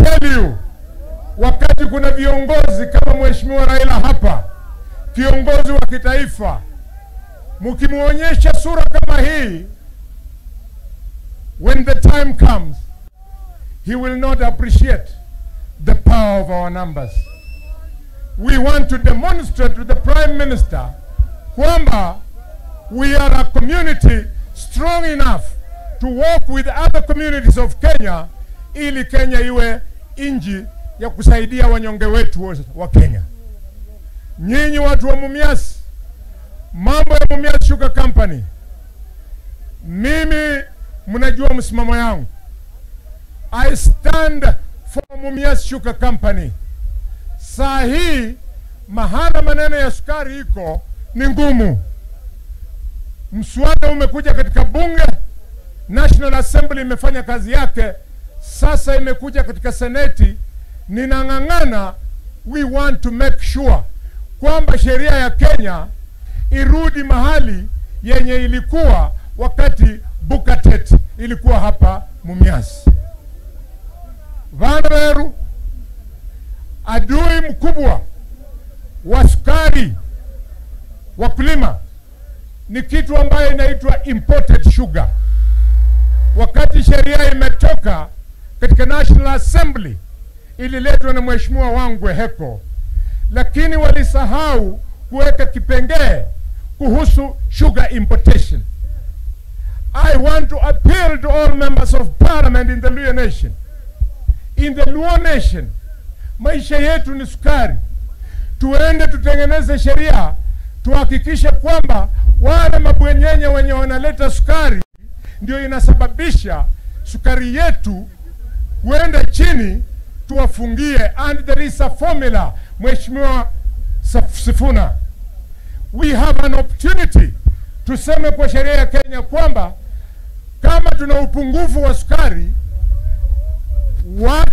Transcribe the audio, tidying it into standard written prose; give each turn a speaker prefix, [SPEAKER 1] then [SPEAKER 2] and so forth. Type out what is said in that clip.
[SPEAKER 1] tell you, wakati kuna viongozi kama Mheshimiwa Raila hapa, kiongozi wa kitaifa, mkimuonyesha sura kama hii, when the time comes, he will not appreciate the power of our numbers. We want to demonstrate to the Prime Minister kwamba we are a community strong enough to work with other communities of Kenya ili Kenya iwe nchi ya kusaidia wanyonge wetu wa Kenya. Nyinyi watu wa Mumias, mambo ya Mumias Sugar Company, mimi mnajua msimamo yangu. I stand for Mumias Sugar Company. Saa hii mahala maneno ya sukari iko ni ngumu. Mswada umekuja katika bunge, National Assembly imefanya kazi yake, sasa imekuja katika seneti. Ninang'ang'ana, we want to make sure kwamba sheria ya Kenya irudi mahali yenye ilikuwa wakati Bukatet ilikuwa hapa Mumias. Vanderu, adui mkubwa wa sukari wakulima ni kitu ambayo inaitwa imported sugar. Wakati sheria imetoka katika National Assembly, ililetwa na mheshimiwa wangu Heko, lakini walisahau kuweka kipengee kuhusu sugar importation. I want to appeal to all members of parliament in the Luo Nation. In the Luo Nation, maisha yetu ni sukari. Tuende tutengeneze sheria, tuhakikishe kwamba wale mabwenyenye wenye wanaleta sukari ndio inasababisha sukari yetu kuenda chini, tuwafungie. And there is a formula, Mheshimiwa Sifuna. We have an opportunity tuseme kwa sheria ya Kenya kwamba kama tuna upungufu wa sukari, watu